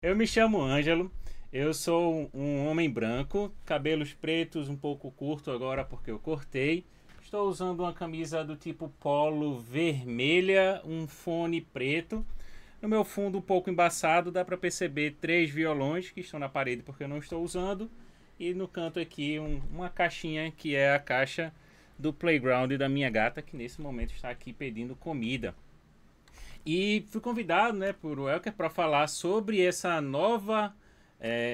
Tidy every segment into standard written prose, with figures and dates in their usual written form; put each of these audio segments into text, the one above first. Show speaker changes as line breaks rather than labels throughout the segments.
Eu me chamo Ângelo, eu sou um homem branco, cabelos pretos um pouco curto agora porque eu cortei. Estou usando uma camisa do tipo polo vermelha, um fone preto. No meu fundo um pouco embaçado dá para perceber três violões que estão na parede porque eu não estou usando. E no canto aqui uma caixinha que é a caixa do playground da minha gata que nesse momento está aqui pedindo comida. E fui convidado, né, por Welker para falar sobre essa nova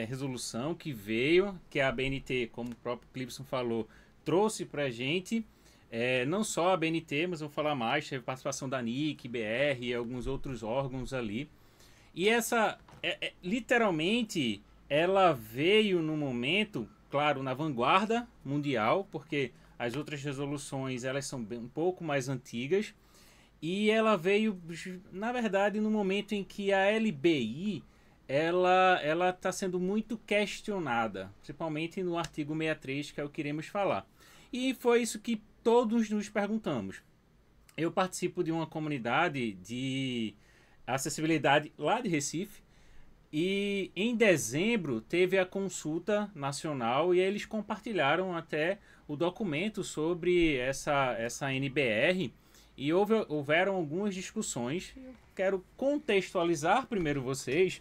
resolução que veio, que a BNT, como o próprio Clipson falou, trouxe para a gente. Não só a BNT, mas vou falar mais, teve participação da NIC, BR e alguns outros órgãos ali. E essa, literalmente, ela veio no momento, claro, na vanguarda mundial, porque as outras resoluções elas são um pouco mais antigas, e ela veio, na verdade, no momento em que a LBI ela está sendo muito questionada, principalmente no artigo 63, que é o que iremos falar. E foi isso que todos nos perguntamos. Eu participo de uma comunidade de acessibilidade lá de Recife, e em dezembro teve a consulta nacional e eles compartilharam até o documento sobre essa NBR e houveram algumas discussões. Eu quero contextualizar primeiro vocês,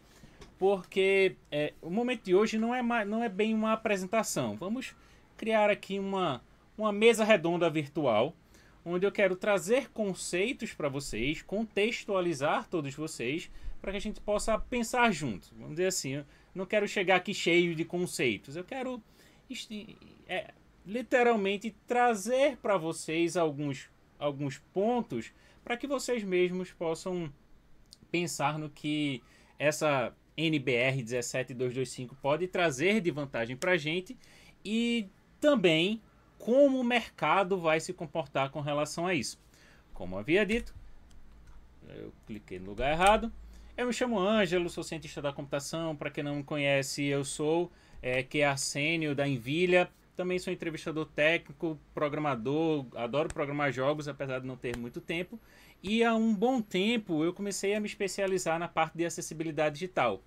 porque o momento de hoje não é bem uma apresentação. Vamos criar aqui uma mesa redonda virtual, onde eu quero trazer conceitos para vocês, contextualizar todos vocês, para que a gente possa pensar junto. Vamos dizer assim, eu não quero chegar aqui cheio de conceitos, eu quero literalmente trazer para vocês alguns pontos para que vocês mesmos possam pensar no que essa NBR 17225 pode trazer de vantagem para a gente e também como o mercado vai se comportar com relação a isso. Como havia dito, eu cliquei no lugar errado. Eu me chamo Ângelo, sou cientista da computação. Para quem não me conhece, eu sou QA Sênior da Envilha. Também sou entrevistador técnico, programador, adoro programar jogos, apesar de não ter muito tempo. E há um bom tempo eu comecei a me especializar na parte de acessibilidade digital,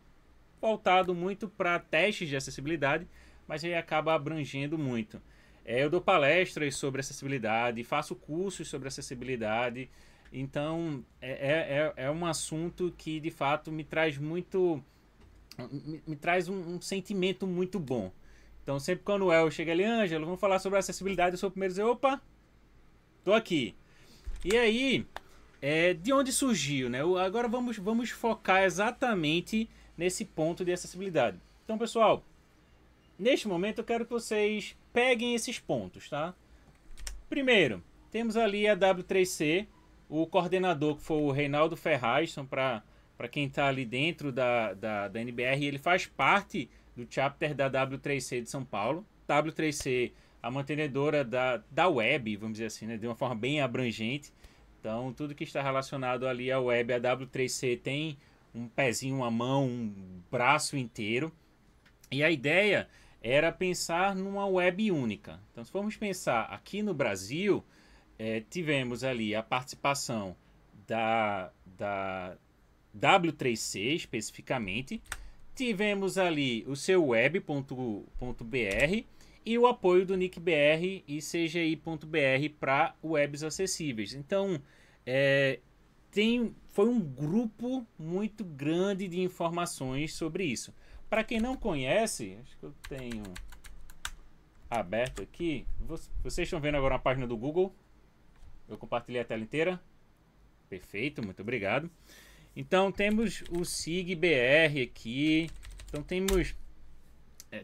voltado muito para testes de acessibilidade, mas aí acaba abrangendo muito. Eu dou palestras sobre acessibilidade, faço cursos sobre acessibilidade, então é um assunto que de fato me traz muito, me traz um sentimento muito bom. Então sempre quando eu chego ali, Ângelo, vamos falar sobre acessibilidade, eu sou o primeiro a dizer, opa, tô aqui. E aí, de onde surgiu, né? Agora vamos focar exatamente nesse ponto de acessibilidade. Então, pessoal, neste momento eu quero que vocês peguem esses pontos, tá? Primeiro, temos ali a W3C, o coordenador que foi o Reinaldo Ferraz, então para quem está ali dentro da NBR, ele faz parte do chapter da W3C de São Paulo. W3C, a mantenedora da web, vamos dizer assim, né, de uma forma bem abrangente. Então, tudo que está relacionado ali à web, a W3C tem um pezinho, uma mão, um braço inteiro. E a ideia era pensar numa web única. Então, se formos pensar aqui no Brasil, tivemos ali a participação da W3C especificamente, tivemos ali o seu web.br e o apoio do NICBR e CGI.br para webs acessíveis. Então, foi um grupo muito grande de informações sobre isso. Para quem não conhece, acho que eu tenho aberto aqui. Vocês estão vendo agora uma página do Google? Eu compartilhei a tela inteira. Perfeito, muito obrigado. Então temos o SIG-BR aqui. Então temos...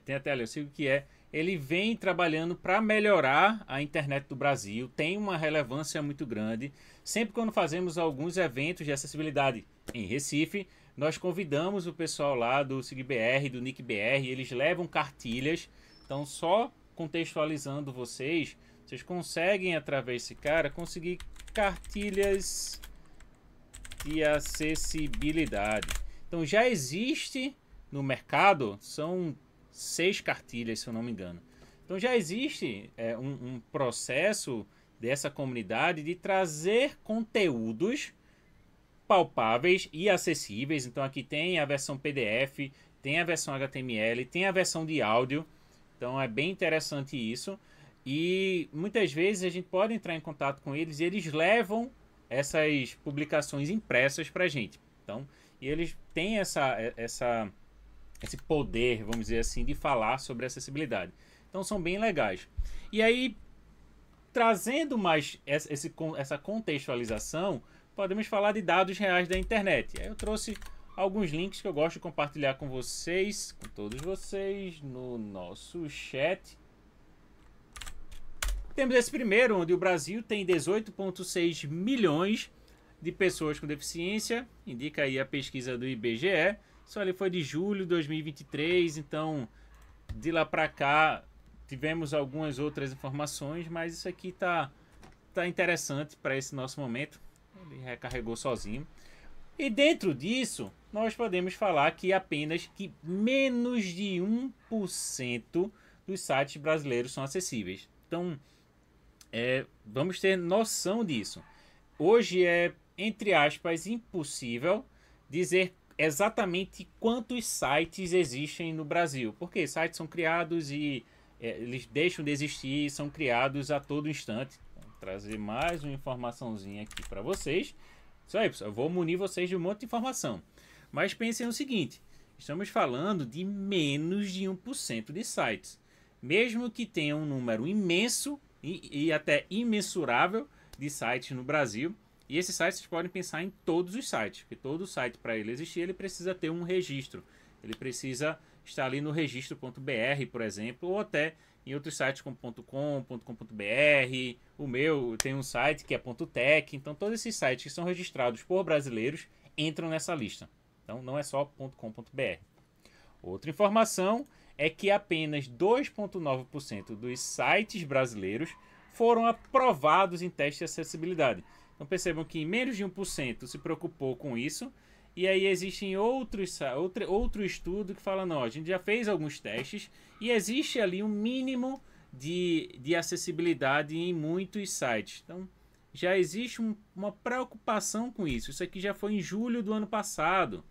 tem a tela, eu sigo que ele vem trabalhando para melhorar a internet do Brasil, tem uma relevância muito grande. Sempre quando fazemos alguns eventos de acessibilidade em Recife, nós convidamos o pessoal lá do SIG-BR, do NIC-BR, eles levam cartilhas. Então, só contextualizando vocês conseguem, através desse cara, conseguir cartilhas de acessibilidade. Então, já existe no mercado, são 6 cartilhas, se eu não me engano. Então já existe um processo dessa comunidade de trazer conteúdos palpáveis e acessíveis. Então aqui tem a versão PDF, tem a versão HTML, tem a versão de áudio. Então é bem interessante isso. E muitas vezes a gente pode entrar em contato com eles e eles levam essas publicações impressas para a gente. Então, e eles têm esse poder, vamos dizer assim, de falar sobre acessibilidade. Então são bem legais. E aí, trazendo mais essa contextualização, podemos falar de dados reais da internet. Aí eu trouxe alguns links que eu gosto de compartilhar com vocês, com todos vocês, no nosso chat. Temos esse primeiro, onde o Brasil tem 18,6 milhões de pessoas com deficiência, indica aí a pesquisa do IBGE. Isso ali foi de julho de 2023, então de lá para cá tivemos algumas outras informações, mas isso aqui tá interessante para esse nosso momento. Ele recarregou sozinho. E dentro disso, nós podemos falar que apenas que menos de 1% dos sites brasileiros são acessíveis. Então, vamos ter noção disso. Hoje é, entre aspas, impossível dizer exatamente quantos sites existem no Brasil. Porque sites são criados e eles deixam de existir e são criados a todo instante. Vou trazer mais uma informaçãozinha aqui para vocês. Isso aí, pessoal. Eu vou munir vocês de um monte de informação. Mas pensem no seguinte. Estamos falando de menos de 1% de sites. Mesmo que tenha um número imenso e até imensurável de sites no Brasil. E esses sites vocês podem pensar em todos os sites. Porque todo site, para ele existir, ele precisa ter um registro. Ele precisa estar ali no registro.br, por exemplo. Ou até em outros sites como .com, .com.br. O meu tem um site que é .tech. Então todos esses sites que são registrados por brasileiros entram nessa lista. Então não é só .com.br. Outra informação é que apenas 2,9% dos sites brasileiros foram aprovados em teste de acessibilidade. Então percebam que menos de 1% se preocupou com isso. E aí existem outro estudo que fala, não, a gente já fez alguns testes e existe ali um mínimo de acessibilidade em muitos sites. Então já existe uma preocupação com isso. Isso aqui já foi em julho do ano passado.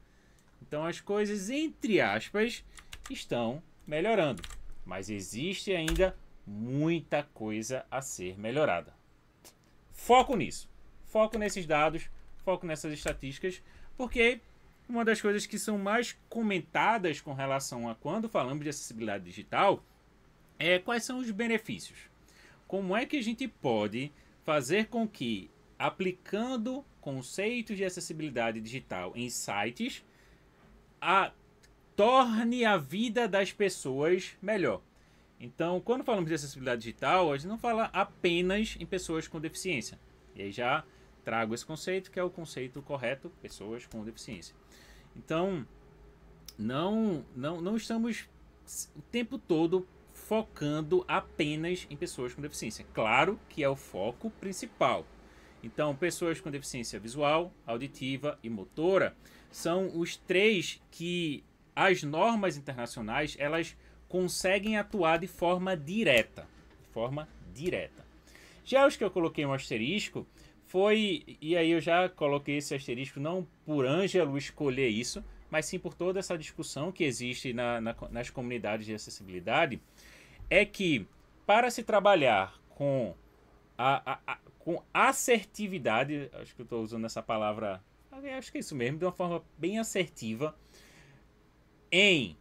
Então as coisas, entre aspas, estão melhorando. Mas existe ainda muita coisa a ser melhorada. Foco nisso. Foco nesses dados, foco nessas estatísticas, porque uma das coisas que são mais comentadas com relação a quando falamos de acessibilidade digital é quais são os benefícios. Como é que a gente pode fazer com que, aplicando conceitos de acessibilidade digital em sites, torne a vida das pessoas melhor. Então, quando falamos de acessibilidade digital, a gente não fala apenas em pessoas com deficiência. E aí já trago esse conceito, que é o conceito correto, pessoas com deficiência. Então, não estamos o tempo todo focando apenas em pessoas com deficiência. Claro que é o foco principal. Então, pessoas com deficiência visual, auditiva e motora são os três que as normas internacionais elas conseguem atuar de forma direta. Já os que eu coloquei um asterisco e aí eu já coloquei esse asterisco não por Ângelo escolher isso, mas sim por toda essa discussão que existe nas comunidades de acessibilidade, é que para se trabalhar com com assertividade, acho que eu estou usando essa palavra, acho que é isso mesmo, de uma forma bem assertiva, em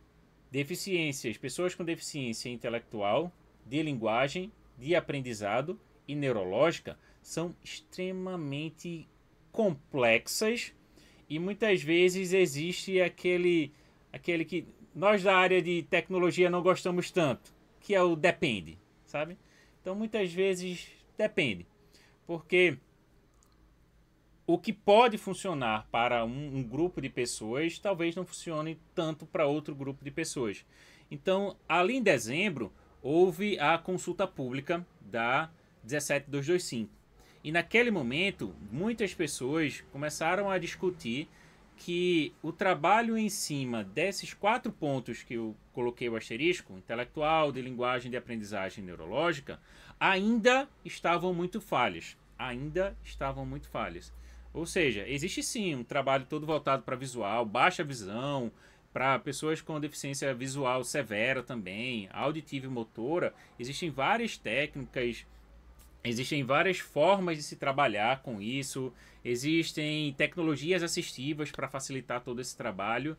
deficiências, pessoas com deficiência intelectual, de linguagem, de aprendizado e neurológica, são extremamente complexas e muitas vezes existe aquele que nós da área de tecnologia não gostamos tanto, que é o depende, sabe? Então muitas vezes depende, porque o que pode funcionar para um grupo de pessoas talvez não funcione tanto para outro grupo de pessoas. Então, ali em dezembro, houve a consulta pública da 17225. E naquele momento, muitas pessoas começaram a discutir que o trabalho em cima desses 4 pontos que eu coloquei o asterisco, intelectual, de linguagem, de aprendizagem neurológica, ainda estavam muito falhas. Ou seja, existe sim um trabalho todo voltado para visual, baixa visão, para pessoas com deficiência visual severa também, auditiva e motora. Existem várias técnicas, existem várias formas de se trabalhar com isso, existem tecnologias assistivas para facilitar todo esse trabalho.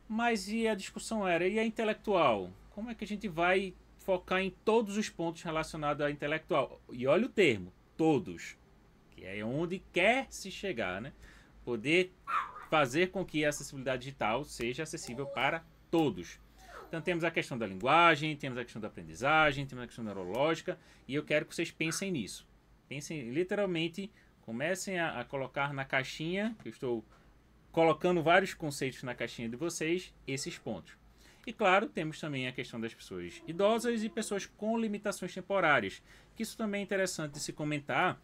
Mas e a discussão era, e a intelectual? Como é que a gente vai focar em todos os pontos relacionados à intelectual? E olha o termo, todos, que é onde quer se chegar, né? Poder fazer com que a acessibilidade digital seja acessível para todos. Então temos a questão da linguagem, temos a questão da aprendizagem, temos a questão neurológica, e eu quero que vocês pensem nisso. Pensem literalmente, comecem a colocar na caixinha, que eu estou colocando vários conceitos na caixinha de vocês, esses pontos. E claro, temos também a questão das pessoas idosas e pessoas com limitações temporárias, que isso também é interessante de se comentar,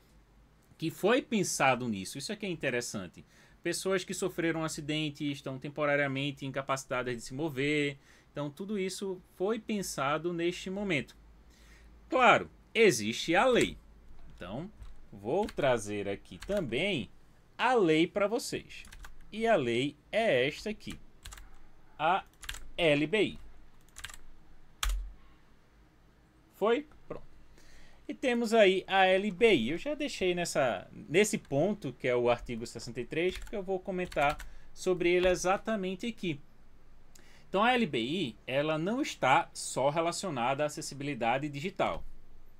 que foi pensado nisso, isso aqui é interessante. Pessoas que sofreram um acidente, estão temporariamente incapacitadas de se mover, então tudo isso foi pensado neste momento. Claro, existe a lei, então vou trazer aqui também a lei para vocês. E a lei é esta aqui, a LBI. Foi? Pronto. E temos aí a LBI. Eu já deixei nesse ponto, que é o artigo 63, porque eu vou comentar sobre ele exatamente aqui. Então a LBI, ela não está só relacionada à acessibilidade digital.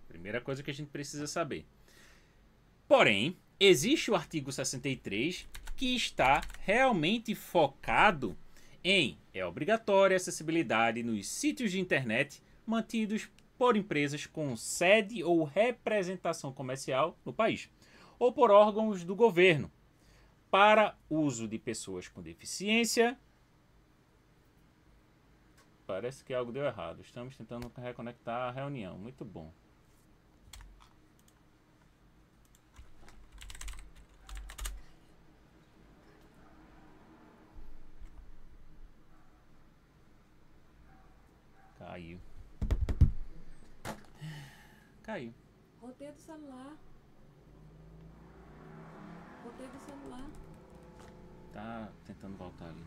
Primeira coisa que a gente precisa saber. Porém, existe o artigo 63 que está realmente focado em obrigatória acessibilidade nos sítios de internet mantidos por empresas com sede ou representação comercial no país, ou por órgãos do governo, para uso de pessoas com deficiência. Parece que algo deu errado. Estamos tentando reconectar a reunião. Muito bom. Caiu. Caiu.
Roteiro do celular. Roteiro do celular.
Tá tentando voltar ali.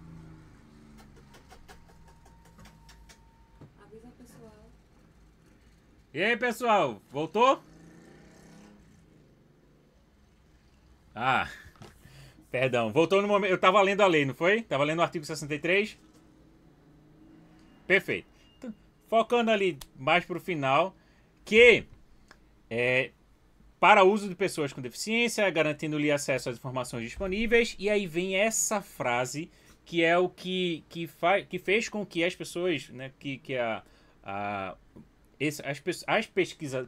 Avisa o pessoal.
E aí, pessoal? Voltou? Ah, perdão. Voltou no momento. Eu tava lendo a lei, não foi? Tava lendo o artigo 63. Perfeito. Então, focando ali mais pro final, que para uso de pessoas com deficiência, garantindo-lhe acesso às informações disponíveis. E aí vem essa frase que é o que fez com que as pessoas, né,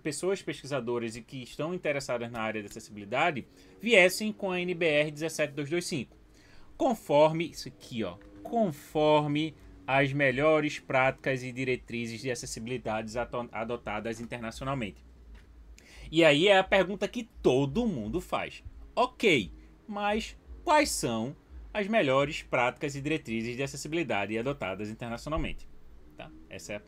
pessoas pesquisadoras e que estão interessadas na área de acessibilidade viessem com a NBR 17225. Conforme isso aqui, ó, conforme as melhores práticas e diretrizes de acessibilidade adotadas internacionalmente. E aí é a pergunta que todo mundo faz. Ok, mas quais são as melhores práticas e diretrizes de acessibilidade adotadas internacionalmente? Tá? Essa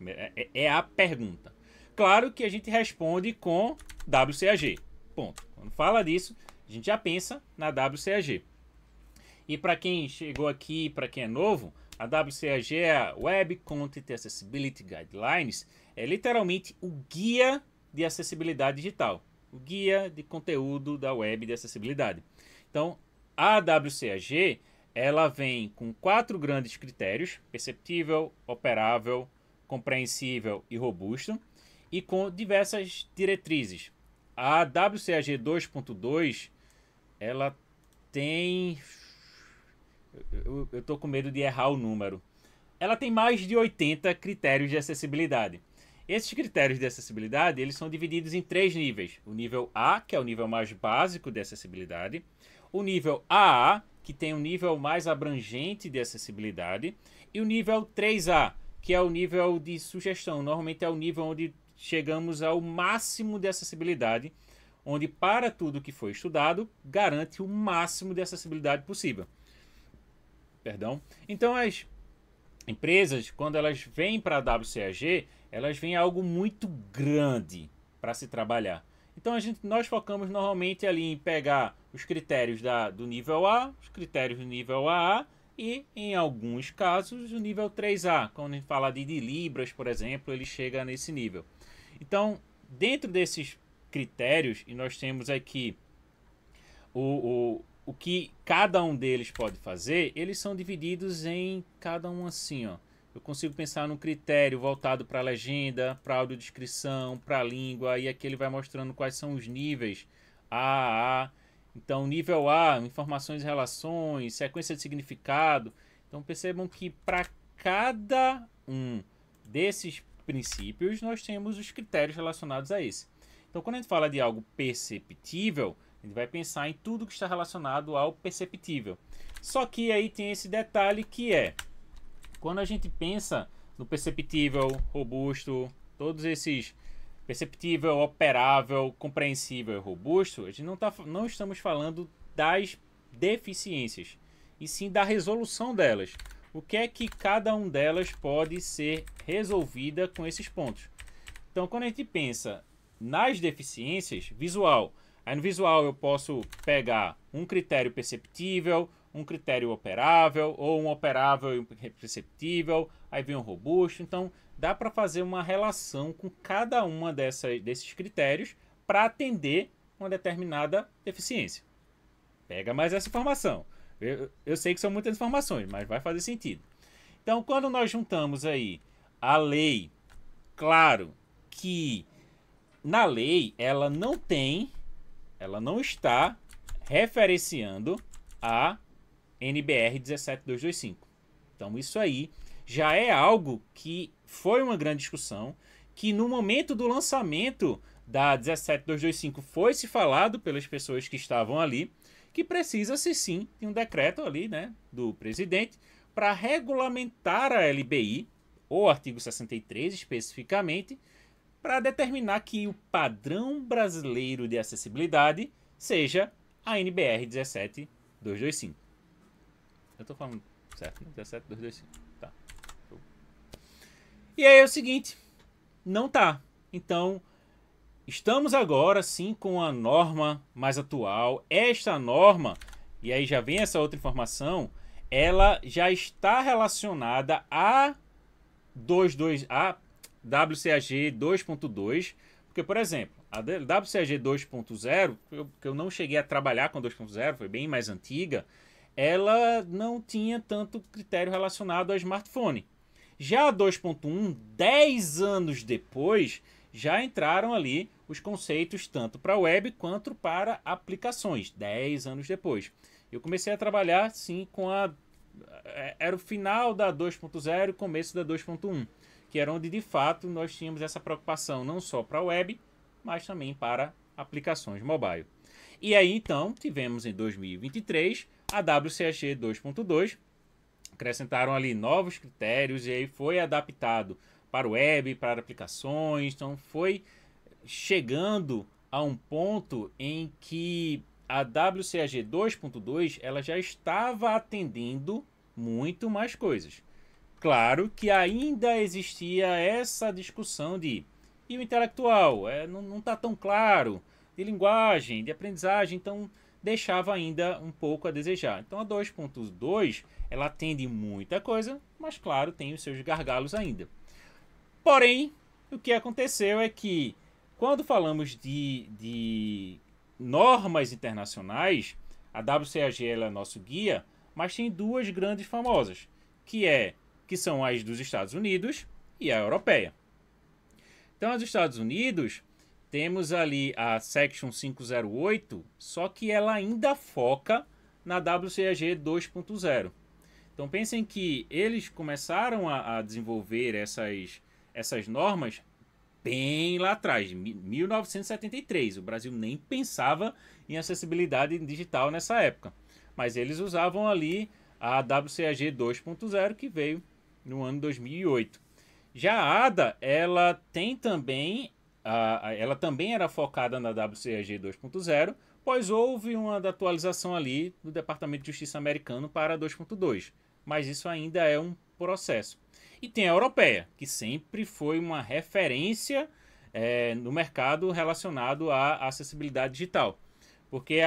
é a pergunta. Claro que a gente responde com WCAG. Ponto. Quando fala disso, a gente já pensa na WCAG. E para quem chegou aqui, para quem é novo, a WCAG é a Web Content Accessibility Guidelines, é literalmente o guia de acessibilidade digital, o guia de conteúdo da web de acessibilidade. Então, a WCAG, ela vem com 4 grandes critérios: perceptível, operável, compreensível e robusto, e com diversas diretrizes. A WCAG 2.2, ela tem... Eu tô com medo de errar o número. Ela tem mais de 80 critérios de acessibilidade. Esses critérios de acessibilidade, eles são divididos em 3 níveis. O nível A, que é o nível mais básico de acessibilidade. O nível AA, que tem um nível mais abrangente de acessibilidade. E o nível 3A, que é o nível de sugestão. Normalmente é o nível onde chegamos ao máximo de acessibilidade, onde para tudo que foi estudado, garante o máximo de acessibilidade possível. Perdão. Então as empresas, quando elas vêm para a WCAG, elas vêm algo muito grande para se trabalhar. Então nós focamos normalmente ali em pegar os critérios do nível A, os critérios do nível AA e, em alguns casos, o nível 3A. Quando a gente fala de Libras, por exemplo, ele chega nesse nível. Então, dentro desses critérios, e nós temos aqui o que cada um deles pode fazer, eles são divididos em cada um assim, ó. Eu consigo pensar num critério voltado para a legenda, para a audiodescrição, para a língua, e aqui ele vai mostrando quais são os níveis A. Então, nível A, informações e relações, sequência de significado. Então, percebam que para cada um desses princípios, nós temos os critérios relacionados a esse. Então, quando a gente fala de algo perceptível, a gente vai pensar em tudo que está relacionado ao perceptível. Só que aí tem esse detalhe que é, quando a gente pensa no perceptível, robusto, todos esses perceptível, operável, compreensível e robusto, a gente não estamos falando das deficiências, e sim da resolução delas. O que é que cada um delas pode ser resolvida com esses pontos. Então, quando a gente pensa nas deficiências, visual. Aí no visual eu posso pegar um critério perceptível, um critério operável, ou um operável e perceptível, aí vem um robusto. Então, dá para fazer uma relação com cada uma desses critérios para atender uma determinada deficiência. Pega mais essa informação. Eu sei que são muitas informações, mas vai fazer sentido. Então, quando nós juntamos aí a lei, claro que na lei ela não está referenciando a NBR 17225. Então isso aí já é algo que foi uma grande discussão, que no momento do lançamento da 17225 foi se falado pelas pessoas que estavam ali, que precisa-se sim de um decreto ali, né, do presidente para regulamentar a LBI, ou artigo 63 especificamente, para determinar que o padrão brasileiro de acessibilidade seja a NBR 17225. Eu estou falando certo, né? 17225. Tá. E aí é o seguinte, não tá. Então, estamos agora sim com a norma mais atual. Esta norma, e aí já vem essa outra informação, ela já está relacionada a WCAG 2.2, porque, por exemplo, a WCAG 2.0, que eu não cheguei a trabalhar com 2.0, foi bem mais antiga, ela não tinha tanto critério relacionado ao smartphone. Já a 2.1, 10 anos depois, já entraram ali os conceitos tanto para web quanto para aplicações, 10 anos depois. Eu comecei a trabalhar, sim, era o final da 2.0 e começo da 2.1. Que era onde de fato nós tínhamos essa preocupação não só para a web, mas também para aplicações mobile. E aí então tivemos em 2023 a WCAG 2.2, acrescentaram ali novos critérios e aí foi adaptado para web, para aplicações, então foi chegando a um ponto em que a WCAG 2.2 ela já estava atendendo muito mais coisas. Claro que ainda existia essa discussão de e o intelectual, não está tão claro, de linguagem, de aprendizagem, então deixava ainda um pouco a desejar. Então a 2.2 ela atende muita coisa, mas claro, tem os seus gargalos ainda. Porém, o que aconteceu é que quando falamos de normas internacionais, a WCAG ela é nosso guia, mas tem duas grandes famosas, que são as dos Estados Unidos e a europeia. Então, os Estados Unidos, temos ali a Section 508, só que ela ainda foca na WCAG 2.0. Então, pensem que eles começaram a desenvolver essas normas bem lá atrás, 1973. O Brasil nem pensava em acessibilidade digital nessa época. Mas eles usavam ali a WCAG 2.0, que veio no ano 2008. Já a ADA, ela também era focada na WCAG 2.0, pois houve uma atualização ali do Departamento de Justiça americano para 2.2, mas isso ainda é um processo. E tem a europeia, que sempre foi uma referência no mercado relacionado à acessibilidade digital. Porque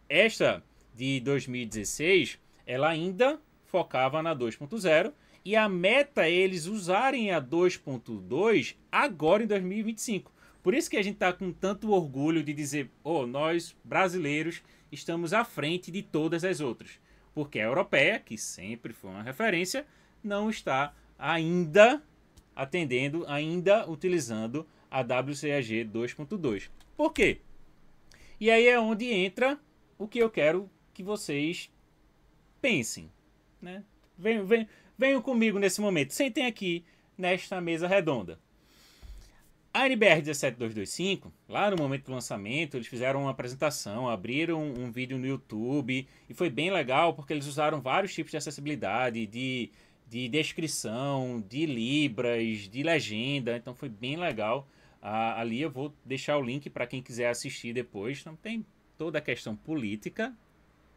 esta de 2016, ela ainda focava na 2.0 e a meta é eles usarem a 2.2 agora em 2025. Por isso que a gente está com tanto orgulho de dizer, nós brasileiros estamos à frente de todas as outras. Porque a europeia, que sempre foi uma referência, não está ainda atendendo, ainda utilizando a WCAG 2.2. Por quê? E aí é onde entra o que eu quero que vocês pensem, né? Venham comigo nesse momento. Sentem aqui nesta mesa redonda. A NBR 17225, lá no momento do lançamento, eles fizeram uma apresentação, abriram um vídeo no YouTube e foi bem legal porque eles usaram vários tipos de acessibilidade, de descrição, de libras, de legenda, então foi bem legal. Ali eu vou deixar o link para quem quiser assistir depois. Então tem toda a questão política,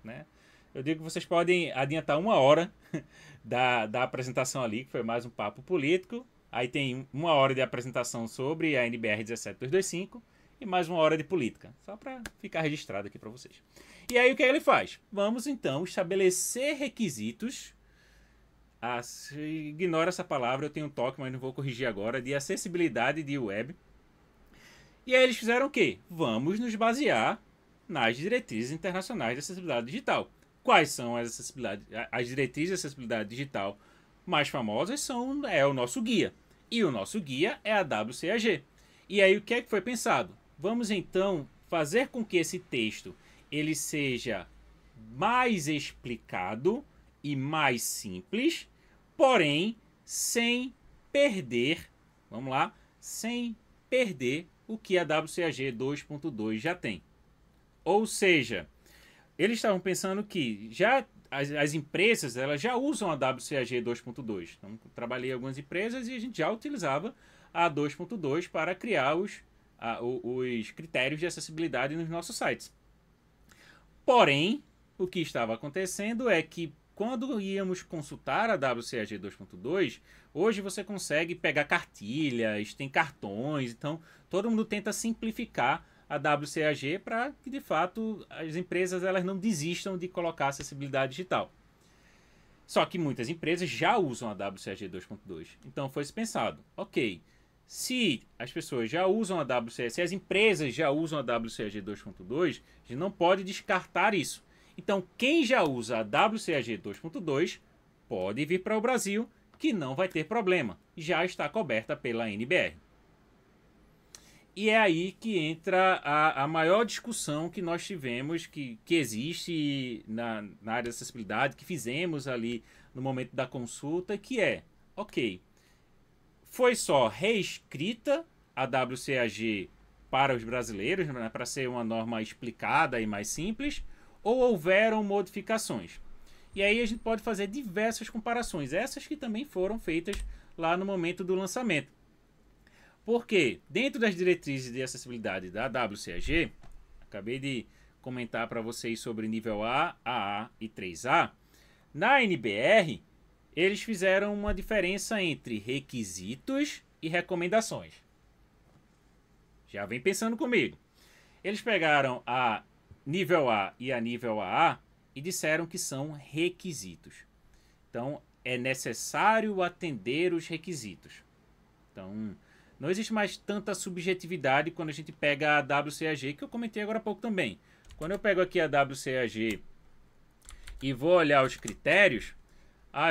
né? Eu digo que vocês podem adiantar 1 hora da apresentação ali, que foi mais um papo político. Aí tem 1 hora de apresentação sobre a NBR 17225 e mais 1 hora de política. Só para ficar registrado aqui para vocês. E aí o que ele faz? Vamos então estabelecer requisitos. Ignora essa palavra, eu tenho um toque, mas não vou corrigir agora. De acessibilidade de web. E aí eles fizeram o quê? Vamos nos basear nas diretrizes internacionais de acessibilidade digital. Quais são as diretrizes de acessibilidade digital mais famosas? É o nosso guia. E o nosso guia é a WCAG. E aí o que é que foi pensado? Vamos então fazer com que esse texto ele seja mais explicado e mais simples, porém sem perder, vamos lá, sem perder o que a WCAG 2.2 já tem. Ou seja, eles estavam pensando que já as empresas elas já usam a WCAG 2.2. Então, trabalhei em algumas empresas e a gente já utilizava a 2.2 para criar os critérios de acessibilidade nos nossos sites. Porém, o que estava acontecendo é que quando íamos consultar a WCAG 2.2, hoje você consegue pegar cartilhas, tem cartões, então todo mundo tenta simplificar a WCAG para que de fato as empresas elas não desistam de colocar acessibilidade digital. Só que muitas empresas já usam a WCAG 2.2. Então foi-se pensado, ok, se as pessoas já usam a WCAG, se as empresas já usam a WCAG 2.2, a gente não pode descartar isso. Então quem já usa a WCAG 2.2 pode vir para o Brasil, que não vai ter problema, já está coberta pela NBR. E é aí que entra a maior discussão que nós tivemos, que existe na área de acessibilidade, que fizemos ali no momento da consulta, que é, ok, foi só reescrita a WCAG para os brasileiros, né, para ser uma norma explicada e mais simples, ou houveram modificações? E aí a gente pode fazer diversas comparações, essas que também foram feitas lá no momento do lançamento. Porque dentro das diretrizes de acessibilidade da WCAG, acabei de comentar para vocês sobre nível A, AA e 3A, na NBR eles fizeram uma diferença entre requisitos e recomendações. Já vem pensando comigo. Eles pegaram a nível A e a nível AA e disseram que são requisitos. Então é necessário atender os requisitos. Então não existe mais tanta subjetividade quando a gente pega a WCAG, que eu comentei agora há pouco também. Quando eu pego aqui a WCAG e vou olhar os critérios,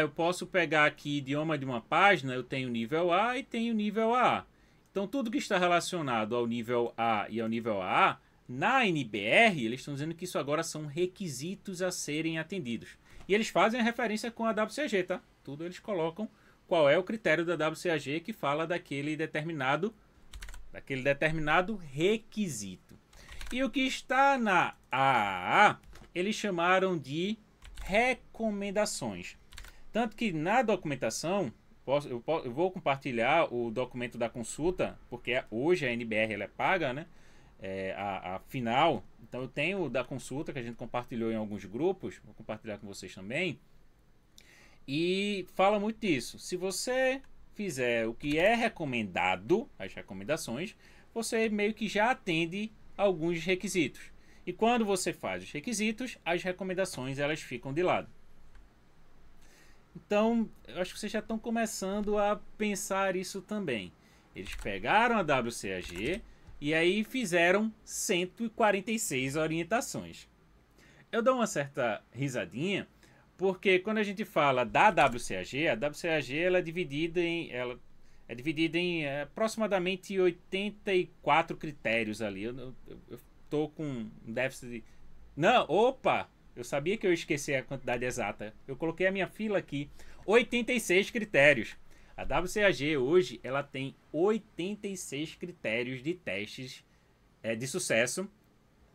eu posso pegar aqui idioma de uma página, eu tenho nível A e tenho nível AA. Então tudo que está relacionado ao nível A e ao nível AA, na NBR, eles estão dizendo que isso agora são requisitos a serem atendidos. E eles fazem a referência com a WCAG, tá? Tudo eles colocam qual é o critério da WCAG que fala daquele determinado requisito. E o que está na AAA, eles chamaram de recomendações. Tanto que na documentação, eu vou compartilhar o documento da consulta, porque hoje a NBR ela é paga, né? A final. Então eu tenho o da consulta que a gente compartilhou em alguns grupos, vou compartilhar com vocês também. E fala muito disso. Se você fizer o que é recomendado, as recomendações, você meio que já atende alguns requisitos. E quando você faz os requisitos, as recomendações elas ficam de lado. Então, eu acho que vocês já estão começando a pensar isso também. Eles pegaram a WCAG e aí fizeram 146 orientações. Eu dou uma certa risadinha, porque quando a gente fala da WCAG, a WCAG ela é dividida em aproximadamente 84 critérios ali. Eu tô com um déficit. Não, opa! Eu sabia que eu ia esquecer a quantidade exata. Eu coloquei a minha fila aqui. 86 critérios. A WCAG hoje ela tem 86 critérios de testes de sucesso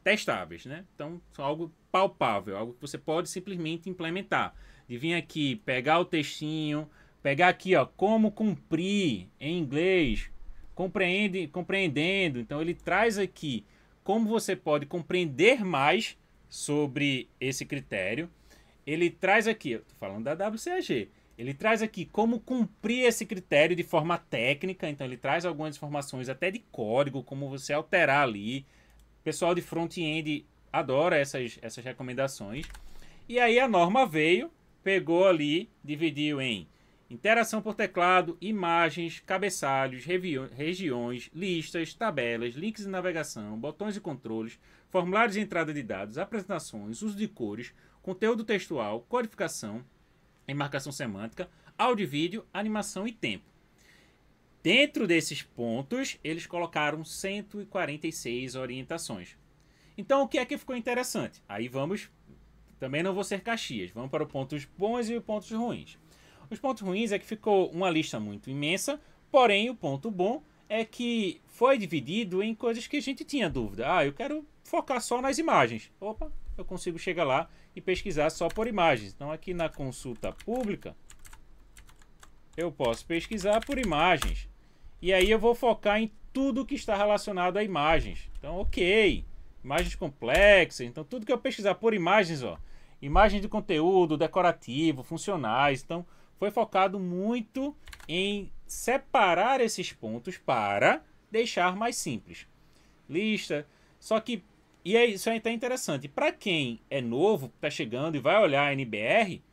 testáveis, né? Então, são algo palpável, algo que você pode simplesmente implementar. De vir aqui, pegar o textinho, pegar aqui, ó, como cumprir em inglês, compreendendo. Então, ele traz aqui como você pode compreender mais sobre esse critério. Ele traz aqui, eu tô falando da WCAG, ele traz aqui como cumprir esse critério de forma técnica. Então, ele traz algumas informações até de código, como você alterar ali. O pessoal de front-end adora essas recomendações. E aí a norma veio, pegou ali, dividiu em interação por teclado, imagens, cabeçalhos, regiões, listas, tabelas, links de navegação, botões e controles, formulários de entrada de dados, apresentações, uso de cores, conteúdo textual, codificação e marcação semântica, áudio e vídeo, animação e tempo. Dentro desses pontos, eles colocaram 146 orientações. Então, o que é que ficou interessante? Aí vamos, também não vou ser Caxias, vamos para os pontos bons e os pontos ruins. Os pontos ruins é que ficou uma lista muito imensa, porém o ponto bom é que foi dividido em coisas que a gente tinha dúvida. Ah, eu quero focar só nas imagens. Opa, eu consigo chegar lá e pesquisar só por imagens. Então, aqui na consulta pública, eu posso pesquisar por imagens. E aí eu vou focar em tudo que está relacionado a imagens. Então, ok. Imagens complexas. Então, tudo que eu pesquisar por imagens, ó. Imagens de conteúdo, decorativo, funcionais. Então, foi focado muito em separar esses pontos para deixar mais simples. Lista. Só que, e isso é até interessante. Para quem é novo, está chegando e vai olhar a NBR,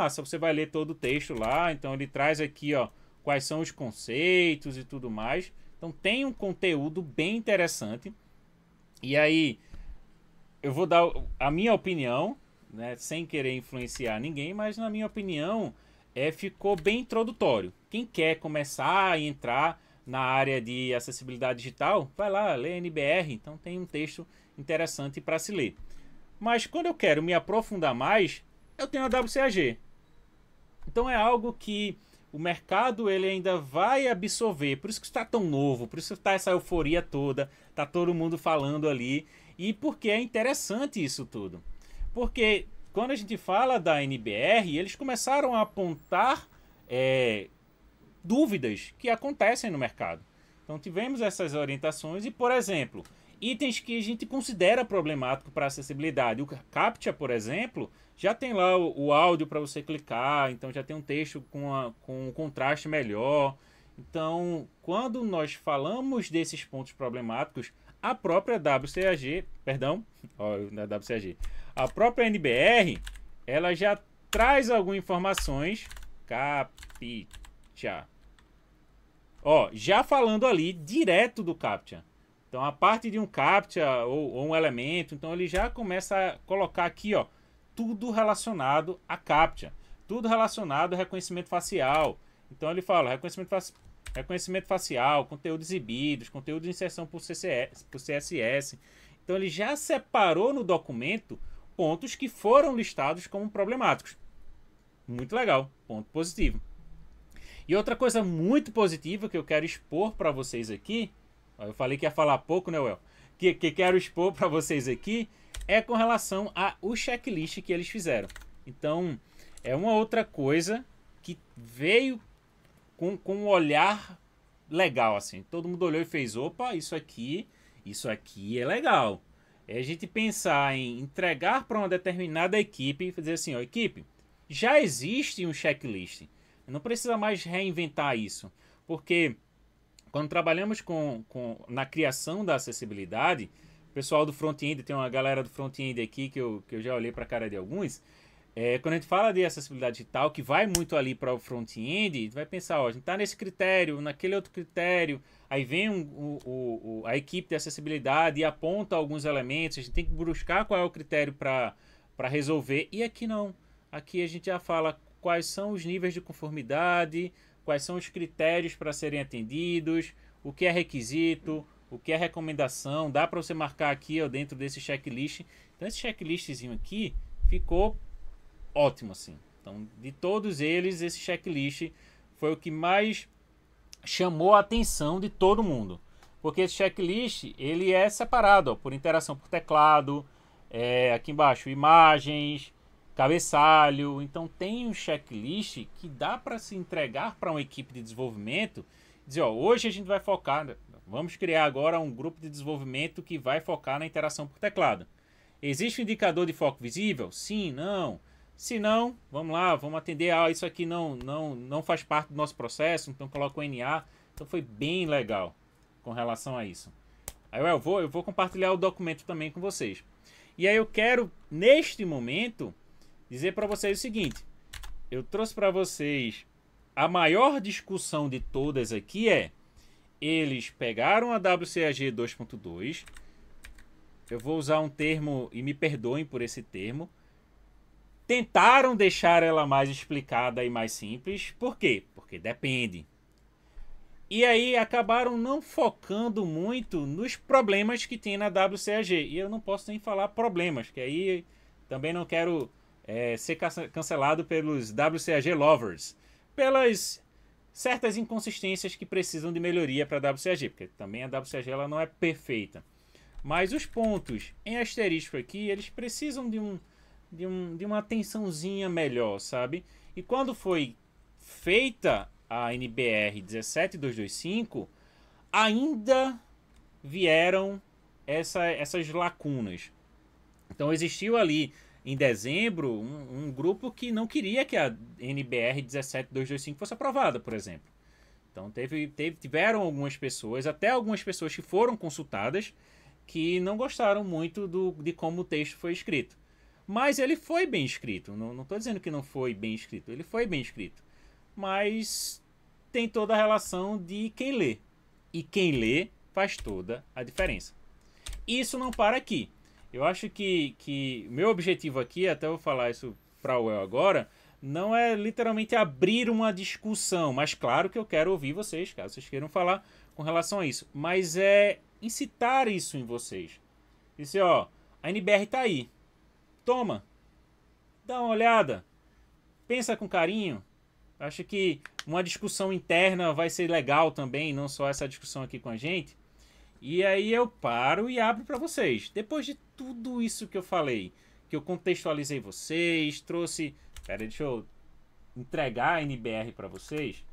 se você vai ler todo o texto lá. Então, ele traz aqui, ó, quais são os conceitos e tudo mais. Então tem um conteúdo bem interessante. E aí eu vou dar a minha opinião, né, sem querer influenciar ninguém, mas na minha opinião ficou bem introdutório. Quem quer começar a entrar na área de acessibilidade digital, vai lá, lê NBR. Então tem um texto interessante para se ler. Mas quando eu quero me aprofundar mais, eu tenho a WCAG. Então é algo que o mercado ele ainda vai absorver. Por isso que está tão novo, por isso que está essa euforia toda, está todo mundo falando ali. E porque é interessante isso tudo. Porque quando a gente fala da NBR, eles começaram a apontar dúvidas que acontecem no mercado. Então tivemos essas orientações e, por exemplo, itens que a gente considera problemático para acessibilidade. O CAPTCHA, por exemplo, já tem lá o áudio para você clicar, então já tem um texto com um contraste melhor. Então, quando nós falamos desses pontos problemáticos, a própria WCAG, a própria NBR, ela já traz algumas informações. CAPTCHA. Já falando ali direto do CAPTCHA. Então, a parte de um CAPTCHA ou um elemento, então ele já começa a colocar aqui, ó, tudo relacionado a CAPTCHA, tudo relacionado a reconhecimento facial. Então, ele fala reconhecimento facial, conteúdos exibidos, conteúdo de inserção por CSS. Então, ele já separou no documento pontos que foram listados como problemáticos. Muito legal, ponto positivo. E outra coisa muito positiva que eu quero expor para vocês aqui, eu falei que ia falar pouco, né, Well? Que quero expor para vocês aqui é com relação ao checklist que eles fizeram. Então, é uma outra coisa que veio com um olhar legal, assim. Todo mundo olhou e fez, opa, isso aqui é legal. É a gente pensar em entregar para uma determinada equipe e dizer assim, ó, equipe, já existe um checklist. Não precisa mais reinventar isso, porque quando trabalhamos na criação da acessibilidade, o pessoal do front-end, tem uma galera do front-end aqui que eu já olhei para a cara de alguns, quando a gente fala de acessibilidade digital, que vai muito ali para o front-end, vai pensar, ó, a gente está nesse critério, naquele outro critério, aí vem a equipe de acessibilidade e aponta alguns elementos, a gente tem que buscar qual é o critério para resolver, e aqui não. Aqui a gente já fala quais são os níveis de conformidade, quais são os critérios para serem atendidos, o que é requisito, o que é recomendação, dá para você marcar aqui ó, dentro desse checklist. Então esse checklistzinho aqui ficou ótimo assim. Então de todos eles, esse checklist foi o que mais chamou a atenção de todo mundo. Porque esse checklist, ele é separado ó, por interação por teclado, aqui embaixo imagens, cabeçalho. Então tem um checklist que dá para se entregar para uma equipe de desenvolvimento, dizer, ó, hoje a gente vai focar, vamos criar agora um grupo de desenvolvimento que vai focar na interação por teclado. Existe um indicador de foco visível? Sim, não. Se não, vamos lá, vamos atender, isso aqui não faz parte do nosso processo, então coloca o NA. Então foi bem legal com relação a isso. Aí eu vou compartilhar o documento também com vocês. E aí eu quero, neste momento, dizer para vocês o seguinte. Eu trouxe para vocês a maior discussão de todas aqui eles pegaram a WCAG 2.2. Eu vou usar um termo, e me perdoem por esse termo. Tentaram deixar ela mais explicada e mais simples. Por quê? Porque depende. E aí acabaram não focando muito nos problemas que tem na WCAG. E eu não posso nem falar problemas, que aí também não quero ser cancelado pelos WCAG lovers. Pelas certas inconsistências que precisam de melhoria para a WCAG. Porque também a WCAG ela não é perfeita. Mas os pontos em asterisco aqui, eles precisam de uma atençãozinha melhor, sabe? E quando foi feita a NBR 17225, ainda vieram essas lacunas. Então existiu ali em dezembro um grupo que não queria que a NBR 17225 fosse aprovada, por exemplo. Então tiveram algumas pessoas, até algumas pessoas que foram consultadas, que não gostaram muito de como o texto foi escrito. Mas ele foi bem escrito. Não estou dizendo que não foi bem escrito. Ele foi bem escrito. Mas tem toda a relação de quem lê. E quem lê faz toda a diferença. Isso não para aqui. Eu acho que o meu objetivo aqui, até vou falar isso para o El agora, não é literalmente abrir uma discussão. Mas claro que eu quero ouvir vocês, caso vocês queiram falar com relação a isso. Mas é incitar isso em vocês. Dizer, ó, a NBR está aí. Toma, dá uma olhada, pensa com carinho. Acho que uma discussão interna vai ser legal também, não só essa discussão aqui com a gente. E aí eu paro e abro para vocês. Depois de tudo isso que eu falei, que eu contextualizei vocês, trouxe... Pera, deixa eu entregar a NBR para vocês.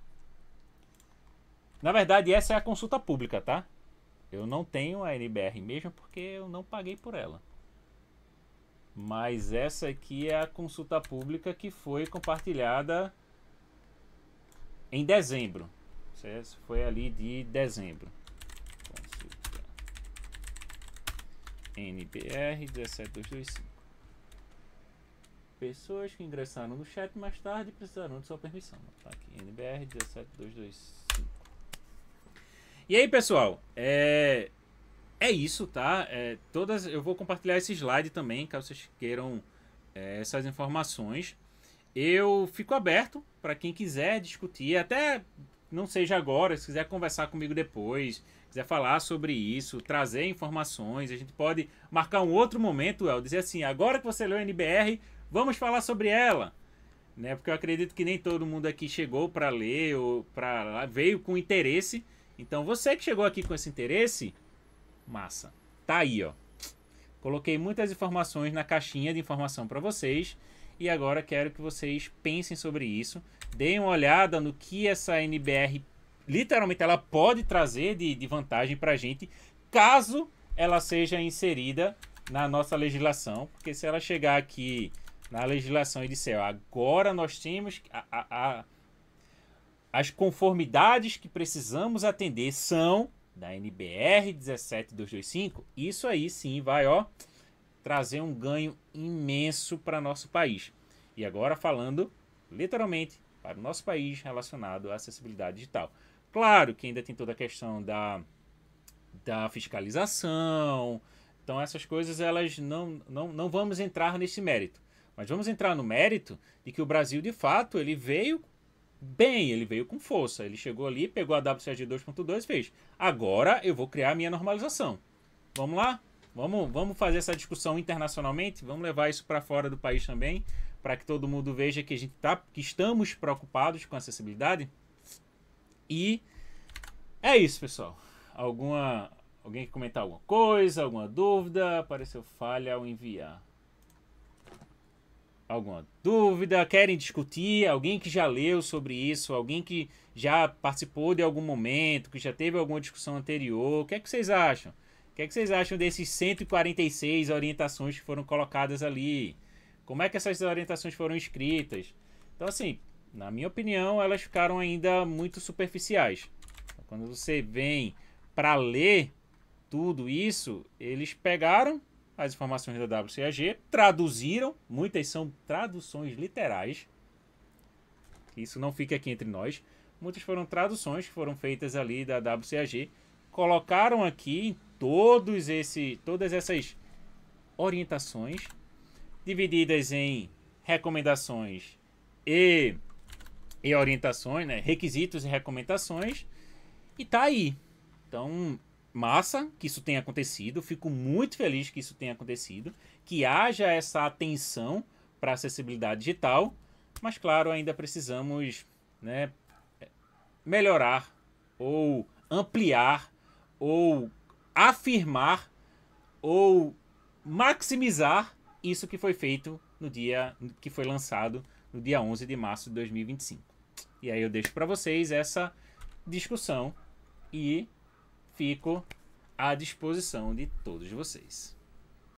Na verdade, essa é a consulta pública, tá? Eu não tenho a NBR mesmo porque eu não paguei por ela. Mas essa aqui é a consulta pública que foi compartilhada em dezembro. Isso foi ali de dezembro. Consulta NBR 17225. Pessoas que ingressaram no chat mais tarde precisarão de sua permissão. Tá aqui, NBR 17225. E aí, pessoal, é isso, tá? Eu vou compartilhar esse slide também, caso vocês queiram essas informações. Eu fico aberto para quem quiser discutir, até não seja agora, se quiser conversar comigo depois, quiser falar sobre isso, trazer informações, a gente pode marcar um outro momento, dizer assim, agora que você leu a NBR, vamos falar sobre ela. Né? Porque eu acredito que nem todo mundo aqui chegou para ler, ou veio com interesse. Então você que chegou aqui com esse interesse... Massa. Tá aí, ó. Coloquei muitas informações na caixinha de informação para vocês. E agora quero que vocês pensem sobre isso. Deem uma olhada no que essa NBR, literalmente, ela pode trazer de vantagem para a gente, caso ela seja inserida na nossa legislação. Porque se ela chegar aqui na legislação e disser, ó, agora nós temos... as conformidades que precisamos atender são da NBR 17225. Isso aí sim vai, ó, trazer um ganho imenso para nosso país. E agora falando literalmente para o nosso país relacionado à acessibilidade digital. Claro que ainda tem toda a questão da fiscalização. Então essas coisas elas não vamos entrar nesse mérito. Mas vamos entrar no mérito de que o Brasil de fato ele veio bem, ele veio com força. Ele chegou ali, pegou a WCAG 2.2 e fez. Agora eu vou criar a minha normalização. Vamos lá? Vamos fazer essa discussão internacionalmente? Vamos levar isso para fora do país também, para que todo mundo veja que que estamos preocupados com a acessibilidade. E é isso, pessoal. Alguém quer comentar alguma coisa, alguma dúvida? Apareceu falha ao enviar. Alguma dúvida? Querem discutir? Alguém que já leu sobre isso? Alguém que já participou de algum momento? Que já teve alguma discussão anterior? O que é que vocês acham? O que é que vocês acham desses 146 orientações que foram colocadas ali? Como é que essas orientações foram escritas? Então, assim, na minha opinião, elas ficaram ainda muito superficiais. Quando você vem para ler tudo isso, eles pegaram as informações da WCAG, traduziram, muitas são traduções literais, isso não fica aqui entre nós, muitas foram traduções que foram feitas ali da WCAG, colocaram aqui em todas essas orientações, divididas em recomendações e orientações, né? Requisitos e recomendações, e tá aí. Então, massa que isso tenha acontecido, fico muito feliz que isso tenha acontecido, que haja essa atenção para a acessibilidade digital, mas claro, ainda precisamos, né, melhorar ou ampliar ou afirmar ou maximizar isso que foi feito no dia que foi lançado no dia 11 de março de 2025. E aí eu deixo para vocês essa discussão e fico à disposição de todos vocês.